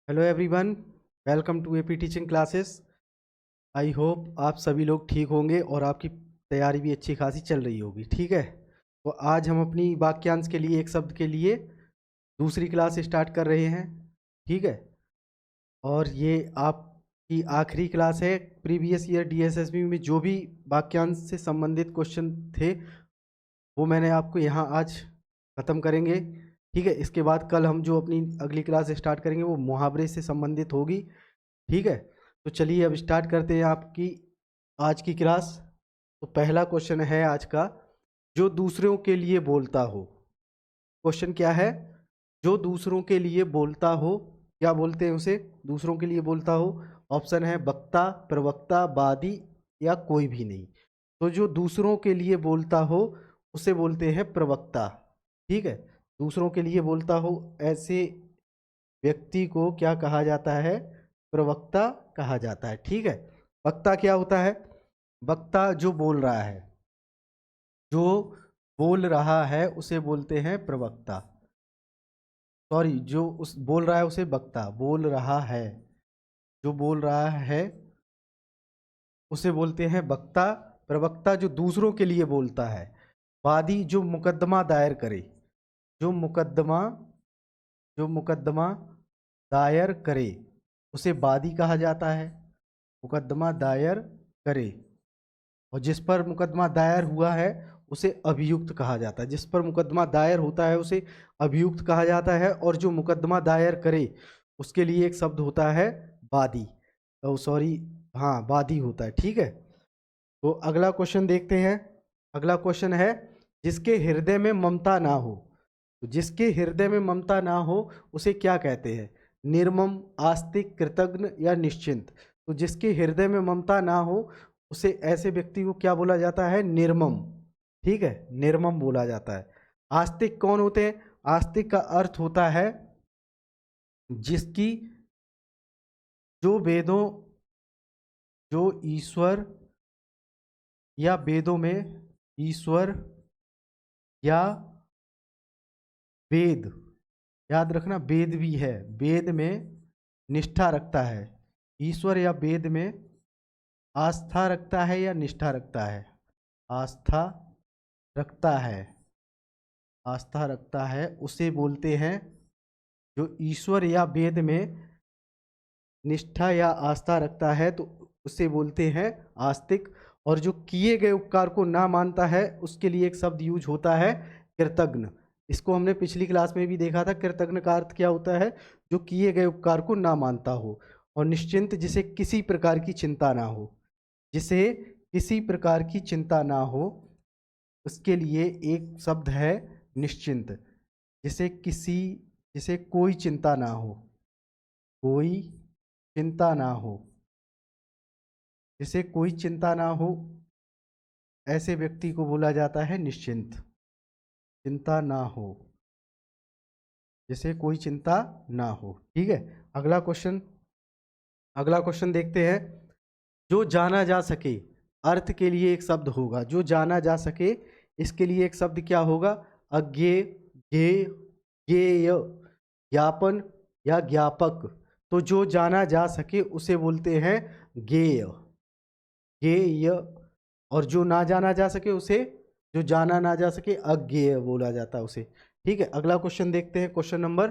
Hello everyone, welcome to AP teaching classes. I hope आप सभी लोग ठीक होंगे और आपकी तैयारी भी अच्छी खासी चल रही होगी। ठीक है, तो आज हम अपनी वाक्यांश के लिए एक शब्द के लिए दूसरी क्लास स्टार्ट कर रहे हैं। ठीक है, और ये आपकी आखिरी क्लास है। प्रीवियस ईयर डीएसएसबी में जो भी वाक्यांश से संबंधित क्वेश्चन थे वो मैंने आपको यहाँ आज ख़त्म करेंगे। ठीक है, इसके बाद कल हम जो अपनी अगली क्लास स्टार्ट करेंगे वो मुहावरे से संबंधित होगी। ठीक है, तो चलिए अब स्टार्ट करते हैं आपकी आज की क्लास। तो पहला क्वेश्चन है आज का, जो दूसरों के लिए बोलता हो। क्वेश्चन क्या है? जो दूसरों के लिए बोलता हो, क्या बोलते हैं उसे? दूसरों के लिए बोलता हो। ऑप्शन है वक्ता, प्रवक्ता, वादी या कोई भी नहीं। तो जो दूसरों के लिए बोलता हो उसे बोलते हैं प्रवक्ता। ठीक है, दूसरों के लिए बोलता हो ऐसे व्यक्ति को क्या कहा जाता है? प्रवक्ता कहा जाता है। ठीक है, वक्ता क्या होता है? वक्ता जो बोल रहा है, जो बोल रहा है उसे बोलते हैं प्रवक्ता। सॉरी, जो उस बोल रहा है उसे वक्ता, बोल रहा है, जो बोल रहा है उसे बोलते हैं वक्ता। प्रवक्ता जो दूसरों के लिए बोलता है। वादी जो मुकदमा दायर करे, जो मुकदमा जो मुकदमा दायर करे उसे वादी कहा जाता है। मुकदमा दायर करे, और जिस पर मुकदमा दायर हुआ है उसे अभियुक्त कहा जाता है। जिस पर मुकदमा दायर होता है उसे अभियुक्त कहा जाता है, और जो मुकदमा दायर करे उसके लिए एक शब्द होता है वादी। सॉरी, हाँ, वादी होता है। ठीक है, तो अगला क्वेश्चन देखते हैं। अगला क्वेश्चन है, जिसके हृदय में ममता ना हो। तो जिसके हृदय में ममता ना हो उसे क्या कहते हैं? निर्मम, आस्तिक, कृतघ्न या निश्चिंत। तो जिसके हृदय में ममता ना हो उसे, ऐसे व्यक्ति को क्या बोला जाता है? निर्मम। ठीक है, निर्मम बोला जाता है। आस्तिक कौन होते हैं? आस्तिक का अर्थ होता है जिसकी, जो वेदों, जो ईश्वर या वेदों में ईश्वर या वेद, याद रखना वेद भी है, वेद में निष्ठा रखता है। ईश्वर या वेद में आस्था रखता है या निष्ठा रखता है? आस्था रखता है। आस्था रखता है उसे बोलते हैं, जो ईश्वर या वेद में निष्ठा या आस्था रखता है तो उसे बोलते हैं आस्तिक। और जो किए गए उपकार को ना मानता है उसके लिए एक शब्द यूज होता है कृतघ्न। इसको हमने पिछली क्लास में भी देखा था। कृतघ्न का अर्थ क्या होता है? जो किए गए उपकार को ना मानता हो। और निश्चिंत, जिसे किसी प्रकार की चिंता ना हो, जिसे किसी प्रकार की चिंता ना हो उसके लिए एक शब्द है निश्चिंत। जिसे कोई चिंता ना हो, कोई चिंता ना हो, जिसे कोई चिंता ना हो ऐसे व्यक्ति को बोला जाता है निश्चिंत। चिंता ना हो, जिसे कोई चिंता ना हो। ठीक है, अगला क्वेश्चन देखते हैं। जो जाना जा सके, अर्थ के लिए एक शब्द होगा। जो जाना जा सके, इसके लिए एक शब्द क्या होगा? अज्ञेय, ज्ञेय, ज्ञेय, ज्ञापन या ज्ञापक। तो जो जाना जा सके उसे बोलते हैं ज्ञेय, ज्ञेय। और जो ना जाना जा सके उसे, जो जाना ना जा सके, अज्ञेय बोला जाता है उसे। ठीक है, अगला क्वेश्चन देखते हैं। क्वेश्चन नंबर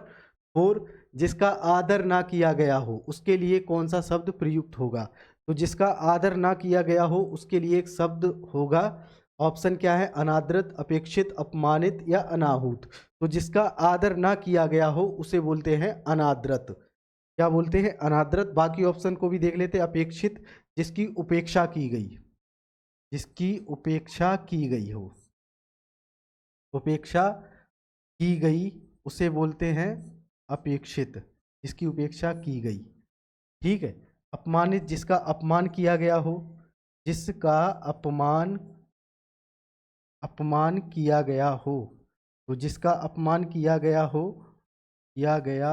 4, जिसका आदर ना किया गया हो उसके लिए कौन सा शब्द प्रयुक्त होगा? तो जिसका आदर ना किया गया हो उसके लिए एक शब्द होगा। ऑप्शन क्या है? अनादृत, अपेक्षित, अपमानित या अनाहूत। तो जिसका आदर ना किया गया हो उसे बोलते हैं अनादृत। क्या बोलते हैं? अनादृत। बाकी ऑप्शन को भी देख लेते हैं। अपेक्षित, जिसकी उपेक्षा की गई, जिसकी उपेक्षा की गई हो, उपेक्षा की गई उसे बोलते हैं अपेक्षित, जिसकी उपेक्षा की गई। ठीक है, अपमानित, जिसका अपमान किया गया हो, जिसका अपमान अपमान किया गया हो। तो जिसका अपमान किया गया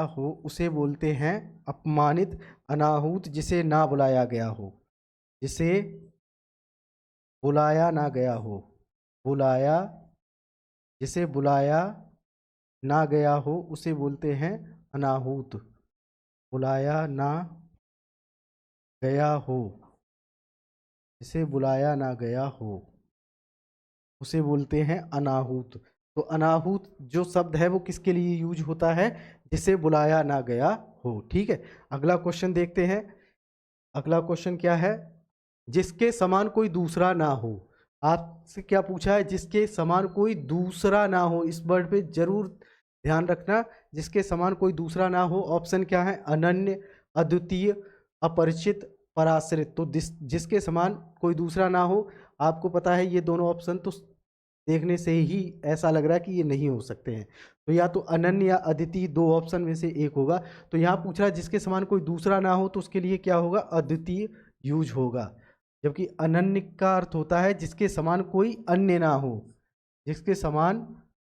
हो उसे बोलते हैं अपमानित। अनाहूत, जिसे ना बुलाया गया हो, जिसे बुलाया ना गया हो, बुलाया, जिसे बुलाया ना गया हो उसे बोलते हैं अनाहूत। बुलाया ना गया हो, जिसे बुलाया ना गया हो उसे बोलते हैं अनाहूत। तो अनाहूत जो शब्द है वो किसके लिए यूज होता है? जिसे बुलाया ना गया हो। ठीक है, अगला क्वेश्चन देखते हैं। अगला क्वेश्चन क्या है? जिसके समान कोई दूसरा ना हो। आपसे क्या पूछा है? जिसके समान कोई दूसरा ना हो। इस वर्ड पे जरूर ध्यान रखना, जिसके समान कोई दूसरा ना हो। ऑप्शन क्या है? अनन्य, अद्वितीय, अपरिचित, पराश्रित। तो जिसके समान कोई दूसरा ना हो, आपको पता है ये दोनों ऑप्शन तो देखने से ही ऐसा लग रहा है कि ये नहीं हो सकते हैं। तो या तो अनन्य या अद्वितीय, दो ऑप्शन में से एक होगा। तो यहाँ पूछ रहा है जिसके समान कोई दूसरा ना हो, तो उसके लिए क्या होगा? अद्वितीय यूज होगा। जबकि अनन्य का अर्थ होता है जिसके समान कोई अन्य ना हो। जिसके समान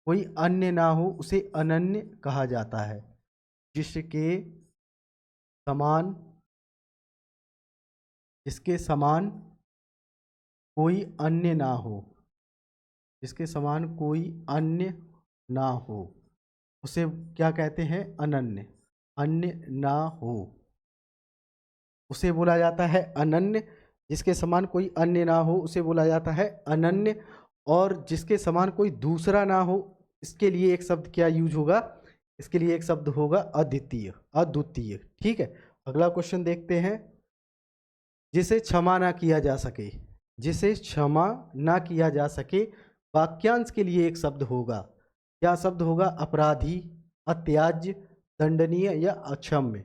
कोई अन्य ना हो उसे अनन्य कहा जाता है। जिसके समान, जिसके समान कोई अन्य ना हो, जिसके समान कोई अन्य ना हो उसे क्या कहते हैं? अनन्य। अन्य ना हो उसे बोला जाता है अनन्य। जिसके समान कोई अन्य ना हो उसे बोला जाता है अनन्य। और जिसके समान कोई दूसरा ना हो, इसके लिए एक शब्द क्या यूज होगा? इसके लिए एक शब्द होगा अद्वितीय, अद्वितीय। ठीक है, अगला क्वेश्चन देखते हैं। जिसे क्षमा ना किया जा सके, जिसे क्षमा ना किया जा सके, वाक्यांश के लिए एक शब्द होगा। क्या शब्द होगा? अपराधी, अत्याज्य, दंडनीय या अक्षम्य।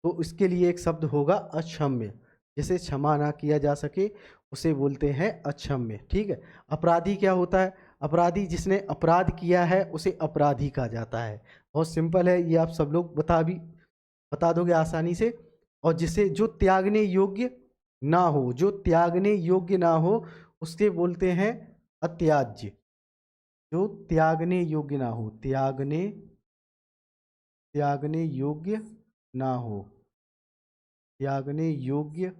तो इसके लिए एक शब्द होगा अक्षम्य। जिसे क्षमा ना किया जा सके उसे बोलते हैं अक्षम्य। ठीक है, अपराधी क्या होता है? अपराधी जिसने अपराध किया है उसे अपराधी कहा जाता है। बहुत सिंपल है, ये आप सब लोग बता दोगे आसानी से। और जिसे जो त्यागने योग्य ना हो, जो त्यागने योग्य ना हो उसके बोलते हैं अत्याज्य। जो त्यागने योग्य ना हो, त्यागने योग्य ना हो, त्यागने योग्य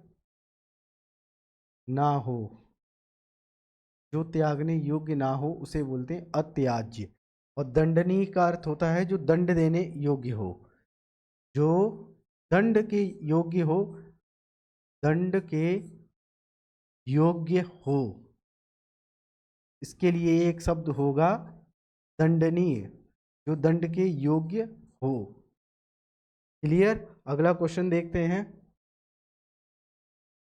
ना हो, जो त्यागने योग्य ना हो उसे बोलते हैं अत्याज्य। और दंडनीय का अर्थ होता है जो दंड देने योग्य हो, जो दंड के योग्य हो, दंड के योग्य हो। इसके लिए एक शब्द होगा दंडनीय, जो दंड के योग्य हो। क्लियर? अगला क्वेश्चन देखते हैं।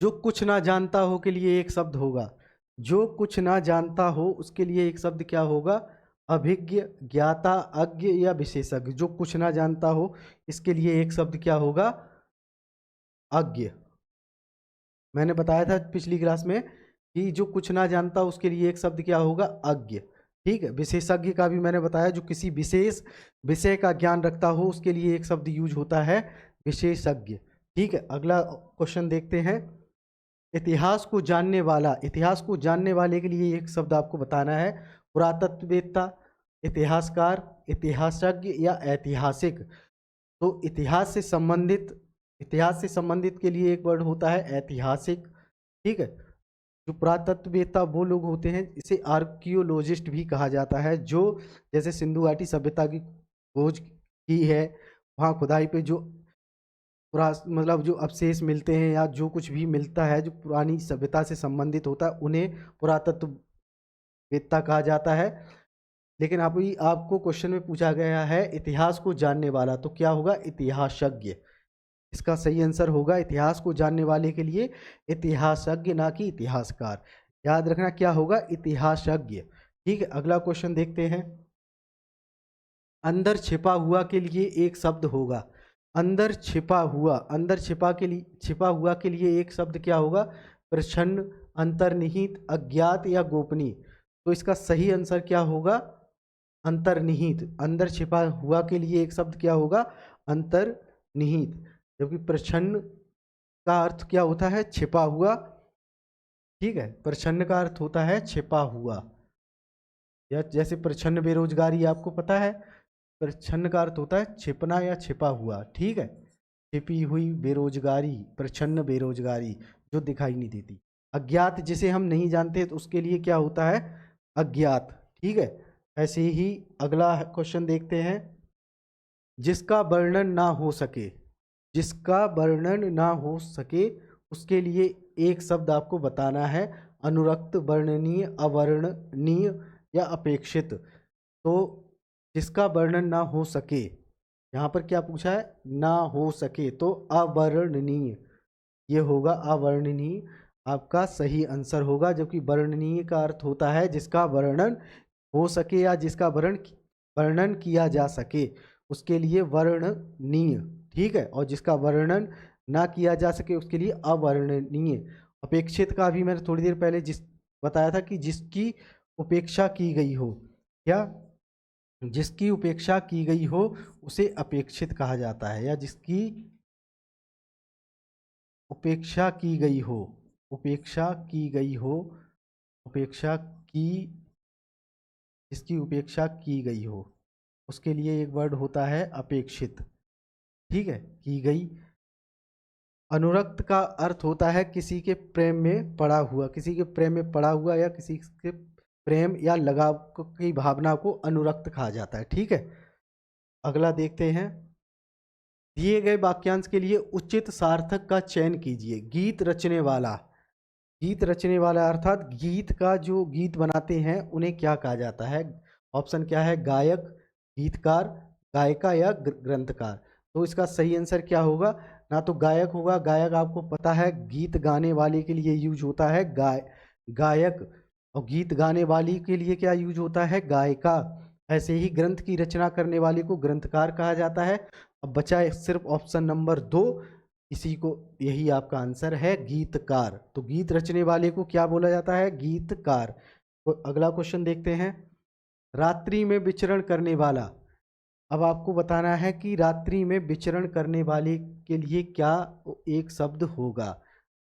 जो कुछ ना जानता हो के लिए एक शब्द होगा। जो कुछ ना जानता हो उसके लिए एक शब्द क्या होगा? अभिज्ञ, ज्ञाता, अज्ञ या विशेषज्ञ। जो कुछ ना जानता हो इसके लिए एक शब्द क्या होगा? अज्ञ। मैंने बताया था पिछली क्लास में कि जो कुछ ना जानता उसके लिए एक शब्द क्या होगा? अज्ञ। ठीक है, विशेषज्ञ का भी मैंने बताया, जो किसी विशेष विषय का ज्ञान रखता हो उसके लिए एक शब्द यूज होता है विशेषज्ञ। ठीक है, अगला क्वेश्चन देखते हैं। इतिहास को जानने वाला, इतिहास को जानने वाले के लिए एक शब्द आपको बताना है। पुरातत्ववेत्ता, इतिहासकार, इतिहासज्ञ या ऐतिहासिक। तो इतिहास से संबंधित के लिए एक वर्ड होता है ऐतिहासिक। ठीक है, जो पुरातत्ववेत्ता वो लोग होते हैं, इसे आर्कियोलॉजिस्ट भी कहा जाता है। जो जैसे सिंधु घाटी सभ्यता की खोज की है, वहाँ खुदाई पे जो मतलब जो अवशेष मिलते हैं या जो कुछ भी मिलता है जो पुरानी सभ्यता से संबंधित होता है उन्हें पुरातत्ववेत्ता कहा जाता है। लेकिन आपको क्वेश्चन में पूछा गया है इतिहास को जानने वाला, तो क्या होगा? इतिहासज्ञ। इसका सही आंसर होगा इतिहास को जानने वाले के लिए इतिहासज्ञ, ना कि इतिहासकार। याद रखना क्या होगा? इतिहासज्ञ। ठीक है, अगला क्वेश्चन देखते हैं। अंदर छिपा हुआ के लिए एक शब्द होगा। अंदर छिपा हुआ, अंदर छिपा हुआ के लिए एक शब्द क्या होगा? प्रच्छन्न, अंतर्निहित, अज्ञात या गोपनीय। तो इसका सही आंसर क्या होगा? अंतर्निहित। अंदर छिपा हुआ के लिए एक शब्द क्या होगा? अंतर्निहित। जबकि प्रच्छन्न का अर्थ क्या होता है? छिपा हुआ। ठीक है, प्रच्छन्न का अर्थ होता है छिपा हुआ। या जैसे प्रच्छन्न बेरोजगारी आपको पता है, प्रच्छन्न का अर्थ होता है छिपना या छिपा हुआ। ठीक है, छिपी हुई बेरोजगारी, प्रच्छन्न बेरोजगारी जो दिखाई नहीं देती। अज्ञात जिसे हम नहीं जानते तो उसके लिए क्या होता है? अज्ञात। ठीक है, ऐसे ही अगला क्वेश्चन देखते हैं। जिसका वर्णन ना हो सके, जिसका वर्णन ना हो सके उसके लिए एक शब्द आपको बताना है, अनुरक्त, वर्णनीय, अवर्णनीय या अपेक्षित। तो जिसका वर्णन ना हो सके, यहाँ पर क्या पूछा है, ना हो सके, तो अवर्णनीय, ये होगा अवर्णनीय, आपका सही आंसर होगा। जबकि वर्णनीय का अर्थ होता है जिसका वर्णन हो सके या जिसका वर्णन किया जा सके, उसके लिए वर्णनीय, ठीक है। और जिसका वर्णन ना किया जा सके उसके लिए अवर्णनीय। अपेक्षित का भी मैंने थोड़ी देर पहले बताया था कि जिसकी उपेक्षा की गई हो, क्या, जिसकी उपेक्षा की गई हो उसे अपेक्षित कहा जाता है, या जिसकी उपेक्षा की गई हो, उपेक्षा की गई हो, उपेक्षा की, जिसकी उपेक्षा की गई हो उसके लिए एक वर्ड होता है अपेक्षित, ठीक है, की गई। अनुरक्त का अर्थ होता है किसी के प्रेम में पड़ा हुआ, किसी के प्रेम में पड़ा हुआ या किसी के प्रेम या लगाव की भावना को अनुरक्त कहा जाता है, ठीक है। अगला देखते हैं, दिए गए वाक्यांश के लिए उचित सार्थक का चयन कीजिए। गीत रचने वाला, गीत रचने वाला अर्थात गीत का जो गीत बनाते हैं उन्हें क्या कहा जाता है? ऑप्शन क्या है, गायक, गीतकार, गायिका या ग्रंथकार। तो इसका सही आंसर क्या होगा, ना तो गायक होगा, गायक आपको पता है गीत गाने वाले के लिए यूज होता है गायक, और गीत गाने वाली के लिए क्या यूज होता है, गायिका। ऐसे ही ग्रंथ की रचना करने वाले को ग्रंथकार कहा जाता है। अब बचा है सिर्फ ऑप्शन नंबर 2, इसी को, यही आपका आंसर है, गीतकार। तो गीत रचने वाले को क्या बोला जाता है, गीतकार। तो अगला क्वेश्चन देखते हैं, रात्रि में विचरण करने वाला। अब आपको बताना है कि रात्रि में विचरण करने वाले के लिए क्या एक शब्द होगा,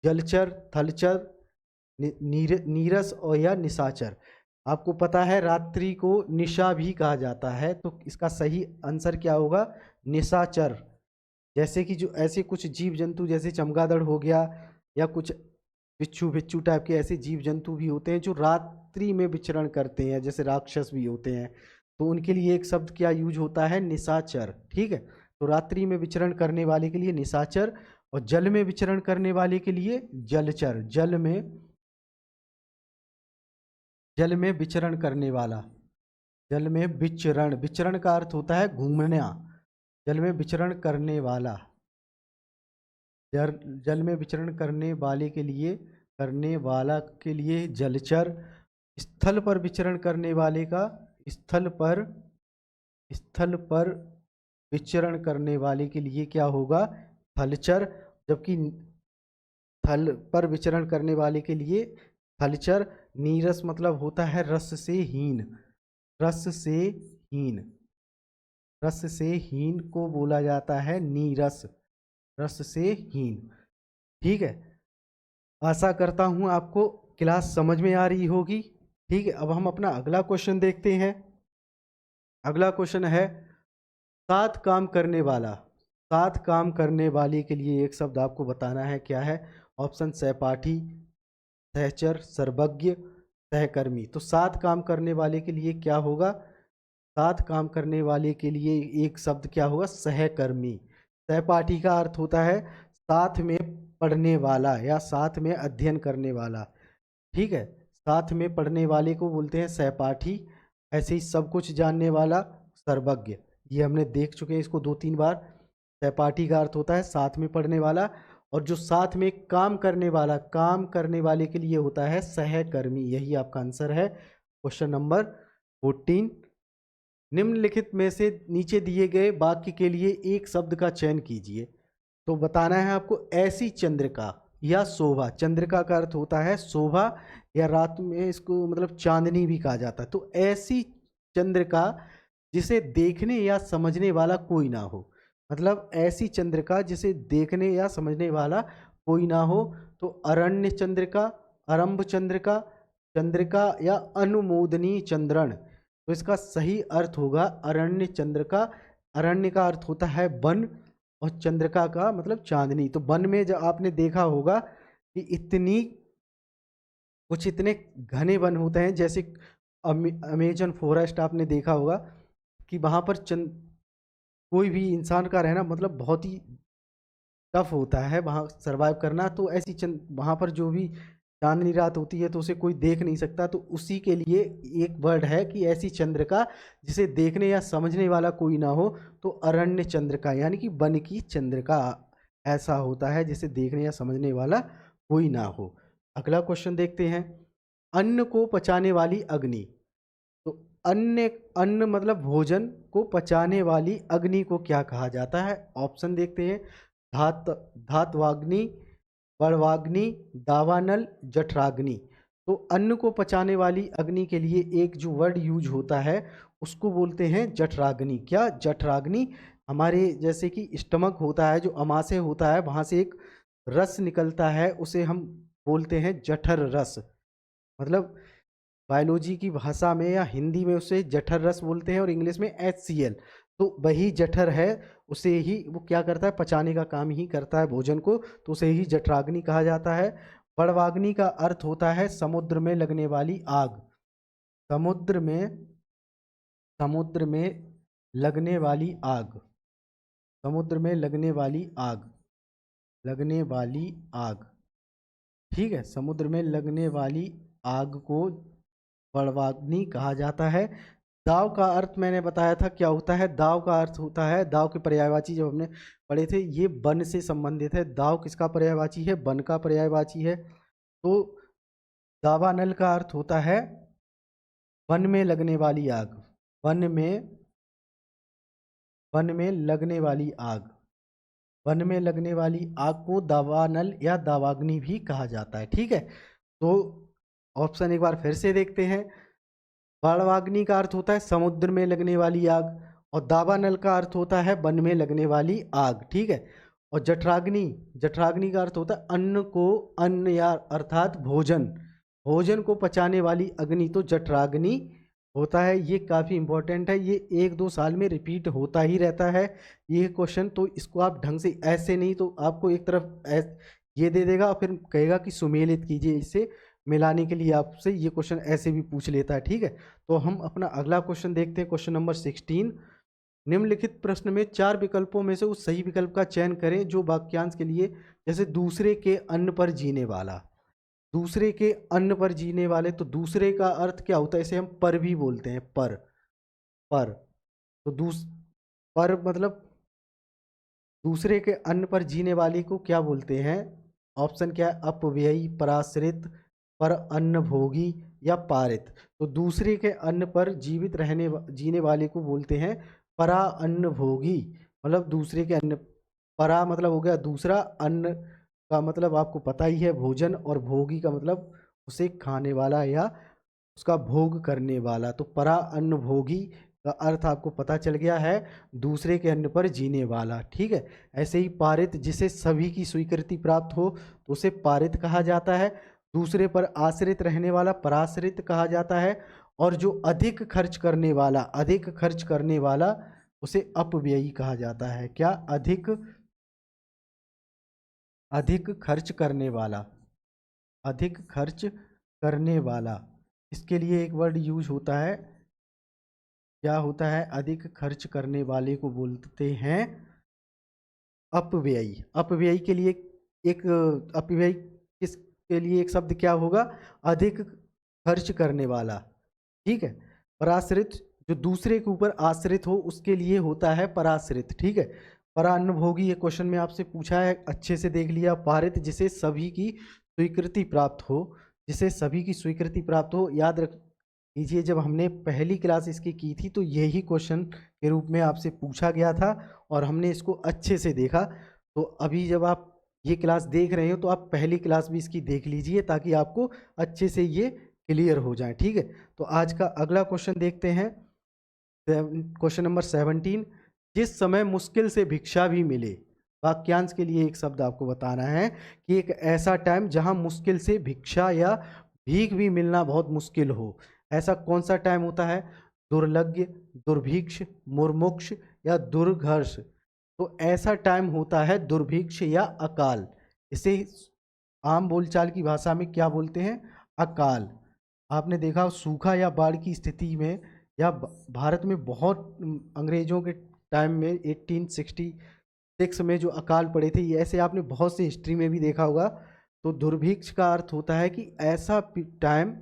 जलचर, थलचर, नीरस और या निशाचर। आपको पता है रात्रि को निशा भी कहा जाता है, तो इसका सही आंसर क्या होगा, निशाचर। जैसे कि जो ऐसे कुछ जीव जंतु जैसे चमगादड़ हो गया या कुछ बिच्छू बिच्छू टाइप के ऐसे जीव जंतु भी होते हैं जो रात्रि में विचरण करते हैं, जैसे राक्षस भी होते हैं, तो उनके लिए एक शब्द क्या यूज होता है, निशाचर, ठीक है। तो रात्रि में विचरण करने वाले के लिए निशाचर, और जल में विचरण करने वाले के लिए जलचर। जल में विचरण करने वाला, जल में विचरण, विचरण का अर्थ होता है घूमना, जल में विचरण करने वाला, जल में विचरण करने वाला के लिए जलचर। स्थल पर विचरण करने वाले का, स्थल पर विचरण करने वाले के लिए क्या होगा, थलचर। जबकि थल पर विचरण करने वाले के लिए थलचर। नीरस मतलब होता है रस से हीन, रस से हीन, रस से हीन को बोला जाता है नीरस, रस से हीन, ठीक है। आशा करता हूं आपको क्लास समझ में आ रही होगी, ठीक है। अब हम अपना अगला क्वेश्चन देखते हैं। अगला क्वेश्चन है, साथ काम करने वाला, साथ काम करने वाले के लिए एक शब्द आपको बताना है, क्या है, ऑप्शन सहपाठी, सहचर, सर्वज्ञ, सहकर्मी। तो साथ काम करने वाले के लिए क्या होगा, साथ काम करने वाले के लिए एक शब्द क्या होगा, सहकर्मी। सहपाठी का अर्थ होता है साथ में पढ़ने वाला या साथ में अध्ययन करने वाला, ठीक है। साथ में पढ़ने वाले को बोलते हैं सहपाठी। ऐसे ही सब कुछ जानने वाला सर्वज्ञ, ये हमने देख चुके हैं इसको 2-3 बार। सहपाठी का अर्थ होता है साथ में पढ़ने वाला, और जो साथ में काम करने वाला, काम करने वाले के लिए होता है सहकर्मी। यही आपका आंसर है क्वेश्चन नंबर 14। निम्नलिखित में से नीचे दिए गए वाक्य के लिए एक शब्द का चयन कीजिए। तो बताना है आपको, ऐसी चंद्रिका या शोभा। चंद्रिका का अर्थ होता है शोभा, या रात में इसको मतलब चांदनी भी कहा जाता है। तो ऐसी चंद्रिका जिसे देखने या समझने वाला कोई ना हो, मतलब ऐसी चंद्रिका जिसे देखने या समझने वाला कोई ना हो। तो अरण्य चंद्रिका, आरंभ चंद्रिका, चंद्रिका या अनुमोदनी चंद्रण। तो इसका सही अर्थ होगा अरण्य चंद्रिका। अरण्य का अर्थ होता है वन, और चंद्रिका का मतलब चांदनी। तो वन में जब आपने देखा होगा कि इतनी कुछ इतने घने वन होते हैं, जैसे अमेजन फॉरेस्ट आपने देखा होगा कि वहाँ पर कोई भी इंसान का रहना मतलब बहुत ही टफ होता है वहाँ सरवाइव करना। तो ऐसी चंद वहाँ पर जो भी चांदनी रात होती है तो उसे कोई देख नहीं सकता, तो उसी के लिए एक वर्ड है कि ऐसी चंद्रिका जिसे देखने या समझने वाला कोई ना हो, तो अरण्य चंद्रिका यानी कि वन की चंद्रिका ऐसा होता है जिसे देखने या समझने वाला कोई ना हो। अगला क्वेश्चन देखते हैं। अन्न को पचाने वाली अग्नि। तो अन्न अन्न मतलब भोजन को पचाने वाली अग्नि को क्या कहा जाता है? ऑप्शन देखते हैं। धात धातवाग्नि, बड़वाग्नि, दावानल, जठराग्नि। तो अन्न को पचाने वाली अग्नि के लिए एक जो वर्ड यूज होता है उसको बोलते हैं जठराग्नि। क्या? जठराग्नि। हमारे जैसे कि स्टमक होता है, जो अमाशय होता है, वहाँ से एक रस निकलता है, उसे हम बोलते हैं जठर रस। मतलब बायोलॉजी की भाषा में या हिंदी में उसे जठर रस बोलते हैं और इंग्लिश में HCl। तो वही जठर है, उसे ही वो क्या करता है, पचाने का काम ही करता है भोजन को, तो उसे ही जठराग्नि कहा जाता है। बड़वाग्नि का अर्थ होता है समुद्र में लगने वाली आग। समुद्र में समुद्र में लगने वाली आग। समुद्र में लगने वाली आग। लगने वाली आग। ठीक है, समुद्र में लगने वाली आग को बड़वाग्नि कहा जाता है। दाव का अर्थ मैंने बताया था क्या होता है। दाव का अर्थ होता है, दाव के पर्यायवाची जब हमने पढ़े थे, ये वन से संबंधित है। दाव किसका पर्यायवाची है? वन का पर्यायवाची है। तो दावानल का अर्थ होता है वन में लगने वाली आग। वन में वन में लगने वाली आग। वन में लगने वाली आग को दावानल या दावाग्नि भी कहा जाता है। ठीक है, तो ऑप्शन एक बार फिर से देखते हैं। बाणवाग्नि का अर्थ होता है समुद्र में लगने वाली आग, और दावानल का अर्थ होता है वन में लगने वाली आग। ठीक है, और जठराग्नि, जठराग्नि का अर्थ होता है अन्न को, अन्न या अर्थात भोजन, भोजन को पचाने वाली अग्नि, तो जठराग्नि होता है। ये काफ़ी इंपॉर्टेंट है, ये 1-2 साल में रिपीट होता ही रहता है ये क्वेश्चन। तो इसको आप ढंग से ऐसे नहीं, तो आपको एक तरफ ये दे देगा और फिर कहेगा कि सुमेलित कीजिए, इसे मिलाने के लिए आपसे ये क्वेश्चन ऐसे भी पूछ लेता है। ठीक है, तो हम अपना अगला क्वेश्चन देखते हैं, क्वेश्चन नंबर 16। निम्नलिखित प्रश्न में 4 विकल्पों में से उस सही विकल्प का चयन करें जो वाक्यांश के लिए, जैसे दूसरे के अन्न पर जीने वाला। दूसरे के अन्न पर जीने वाले, तो दूसरे का अर्थ क्या होता है? इसे हम पर भी बोलते हैं, पर। पर तो पर मतलब दूसरे के अन्न पर जीने वाले को क्या बोलते हैं? ऑप्शन क्या है? अपव्ययी, पराश्रित, पर अन्न भोगी या पारित। तो दूसरे के अन्न पर जीवित जीने वाले को बोलते हैं परा अन्न भोगी। मतलब दूसरे के अन्न, परा मतलब हो गया दूसरा, अन्न का मतलब आपको पता ही है भोजन, और भोगी का मतलब उसे खाने वाला या उसका भोग करने वाला। तो परा अन्न भोगी का अर्थ आपको पता चल गया है, दूसरे के अन्न पर जीने वाला। ठीक है, ऐसे ही पारित, जिसे सभी की स्वीकृति प्राप्त हो तो उसे पारित कहा जाता है। दूसरे पर आश्रित रहने वाला पराश्रित कहा जाता है। और जो अधिक खर्च करने वाला, अधिक खर्च करने वाला, उसे अपव्ययी कहा जाता है। क्या? अधिक अधिक खर्च करने वाला। अधिक खर्च करने वाला, इसके लिए एक वर्ड यूज होता है। क्या होता है? अधिक खर्च करने वाले को बोलते हैं अपव्ययी। अपव्ययी के लिए एक अपव्ययी किसके लिए एक शब्द क्या होगा? अधिक खर्च करने वाला। ठीक है, पराश्रित, जो दूसरे के ऊपर आश्रित हो उसके लिए होता है पराश्रित। ठीक है, परान्नभोगी ये क्वेश्चन में आपसे पूछा है, अच्छे से देख लिया। पारित, जिसे सभी की स्वीकृति प्राप्त हो, जिसे सभी की स्वीकृति प्राप्त हो। याद रख लीजिए, जब हमने पहली क्लास इसकी की थी तो यही क्वेश्चन के रूप में आपसे पूछा गया था और हमने इसको अच्छे से देखा। तो अभी जब आप ये क्लास देख रहे हो तो आप पहली क्लास भी इसकी देख लीजिए ताकि आपको अच्छे से ये क्लियर हो जाए। ठीक है, तो आज का अगला क्वेश्चन देखते हैं, क्वेश्चन नंबर 17। जिस समय मुश्किल से भिक्षा भी मिले। वाक्यांश के लिए एक शब्द आपको बताना है कि एक ऐसा टाइम जहां मुश्किल से भिक्षा या भीख भी मिलना बहुत मुश्किल हो। ऐसा कौन सा टाइम होता है? दुर्लग्य, दुर्भिक्ष, मुर्मुक्ष या दुर्घर्ष। तो ऐसा टाइम होता है दुर्भिक्ष या अकाल। इसे आम बोलचाल की भाषा में क्या बोलते हैं? अकाल। आपने देखा सूखा या बाढ़ की स्थिति में, या भारत में बहुत अंग्रेजों के टाइम में 1860 6 में जो अकाल पड़े थे, ये ऐसे आपने बहुत सी हिस्ट्री में भी देखा होगा। तो दुर्भिक्ष का अर्थ होता है कि ऐसा टाइम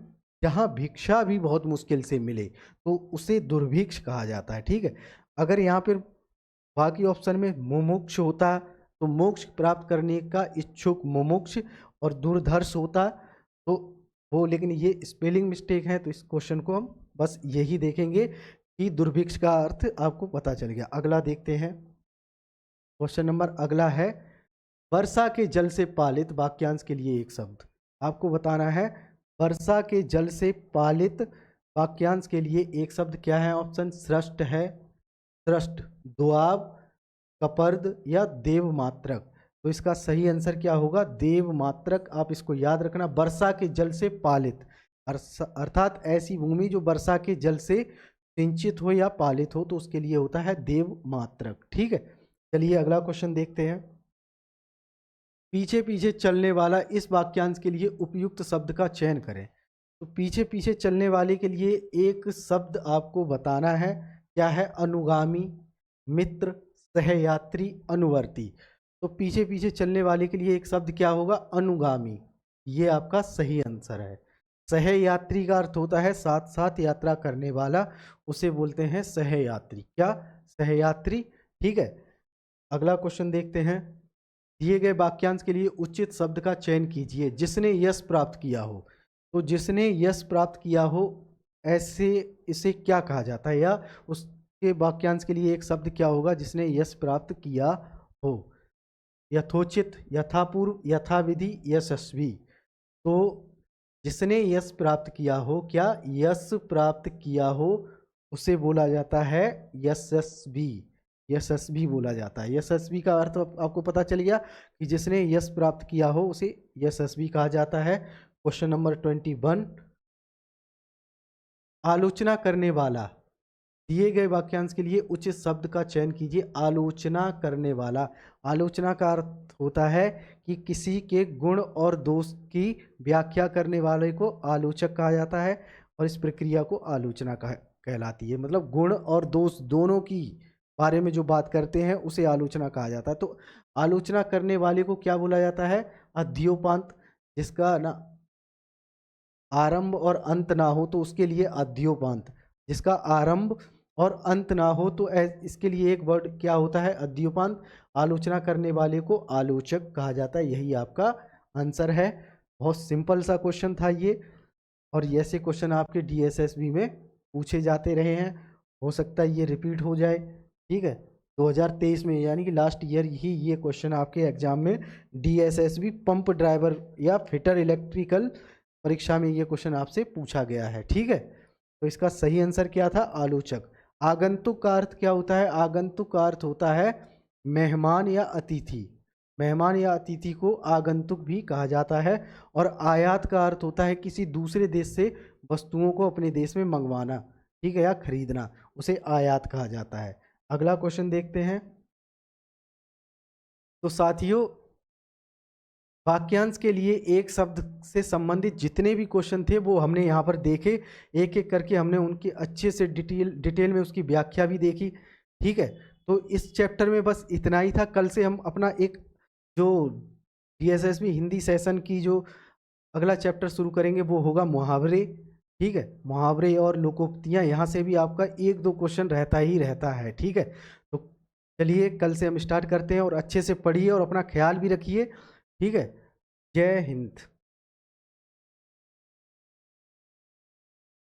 जहाँ भिक्षा भी बहुत मुश्किल से मिले, तो उसे दुर्भिक्ष कहा जाता है। ठीक है, अगर यहाँ पर बाकी ऑप्शन में मुमुक्ष होता तो मोक्ष प्राप्त करने का इच्छुक मुमुक्ष, और दुर्धर्ष होता तो वो, लेकिन ये स्पेलिंग मिस्टेक है, तो इस क्वेश्चन को हम बस यही देखेंगे कि दुर्भिक्ष का अर्थ आपको पता चल गया। अगला देखते हैं, क्वेश्चन नंबर अगला है, वर्षा के जल से पालित वाक्यांश के लिए एक शब्द आपको बताना है। वर्षा के जल से पालित वाक्यांश के लिए एक शब्द क्या है? ऑप्शन सृष्ट है, सृष्ट, दोआब, कपर्द या देवमात्रक। तो इसका सही आंसर क्या होगा? देवमात्रक। आप इसको याद रखना, वर्षा के जल से पालित अर्थात ऐसी भूमि जो वर्षा के जल से सिंचित हो या पालित हो, तो उसके लिए होता है देवमात्रक। ठीक है, चलिए अगला क्वेश्चन देखते हैं। पीछे पीछे चलने वाला इस वाक्यांश के लिए उपयुक्त शब्द का चयन करें। तो पीछे पीछे चलने वाले के लिए एक शब्द आपको बताना है, क्या है? अनुगामी, मित्र, सहयात्री, अनुवर्ती। तो पीछे पीछे चलने वाले के लिए एक शब्द क्या होगा? अनुगामी। ये आपका सही आंसर है। सहयात्री का अर्थ होता है साथ साथ यात्रा करने वाला, उसे बोलते हैं सहयात्री। क्या? सहयात्री। ठीक है, अगला क्वेश्चन देखते हैं। दिए गए वाक्यांश के लिए उचित शब्द का चयन कीजिए। जिसने यश प्राप्त किया हो, तो जिसने यश प्राप्त किया हो, ऐसे इसे क्या कहा जाता है, या उसके वाक्यांश के लिए एक शब्द क्या होगा जिसने यश प्राप्त किया हो? यथोचित, यथापूर्व, यथाविधि, यशस्वी। तो जिसने यश प्राप्त किया हो, क्या यश प्राप्त किया हो, उसे बोला जाता है यशस्वी। यशस्वी बोला जाता है। यशस्वी का अर्थ आपको पता चल गया कि जिसने यश प्राप्त किया हो उसे यशस्वी कहा जाता है। क्वेश्चन नंबर 21, आलोचना करने वाला। दिए गए वाक्यांश के लिए उचित शब्द का चयन कीजिए। आलोचना करने वाला, आलोचना का अर्थ होता है कि किसी के गुण और दोष की व्याख्या करने वाले को आलोचक कहा जाता है, और इस प्रक्रिया को आलोचना कहलाती है। मतलब गुण और दोष दोनों की बारे में जो बात करते हैं उसे आलोचना कहा जाता है। तो आलोचना करने वाले को क्या बोला जाता है? अध्योपांत। जिसका ना आरंभ और अंत ना हो तो उसके लिए अध्योपांत। जिसका आरंभ और अंत ना हो तो इसके लिए एक वर्ड क्या होता है? अध्योपांत। आलोचना करने वाले को आलोचक कहा जाता है। यही आपका आंसर है। बहुत सिंपल सा क्वेश्चन था ये, और ऐसे क्वेश्चन आपके DSSB में पूछे जाते रहे हैं। हो सकता है ये रिपीट हो जाए। ठीक है, 2023 में यानी कि लास्ट ईयर ही ये क्वेश्चन आपके एग्जाम में DSSB पंप ड्राइवर या फिटर इलेक्ट्रिकल परीक्षा में ये क्वेश्चन आपसे पूछा गया है। ठीक है, तो इसका सही आंसर क्या था? आलोचक। आगंतुक का अर्थ क्या होता है? आगंतुक का अर्थ होता है मेहमान या अतिथि। मेहमान या अतिथि को आगंतुक भी कहा जाता है। और आयात का अर्थ होता है किसी दूसरे देश से वस्तुओं को अपने देश में मंगवाना, ठीक है, या खरीदना, उसे आयात कहा जाता है। अगला क्वेश्चन देखते हैं। तो साथियों, वाक्यांश के लिए एक शब्द से संबंधित जितने भी क्वेश्चन थे वो हमने यहाँ पर देखे। एक एक करके हमने उनकी अच्छे से डिटेल में उसकी व्याख्या भी देखी। ठीक है, तो इस चैप्टर में बस इतना ही था। कल से हम अपना एक जो DSSB हिंदी सेशन की जो अगला चैप्टर शुरू करेंगे वो होगा मुहावरे। ठीक है, मुहावरे और लोकोक्तियाँ, यहाँ से भी आपका 1-2 क्वेश्चन रहता ही रहता है। ठीक है, तो चलिए कल से हम स्टार्ट करते हैं, और अच्छे से पढ़िए और अपना ख्याल भी रखिए। ठीक है, जय हिंद।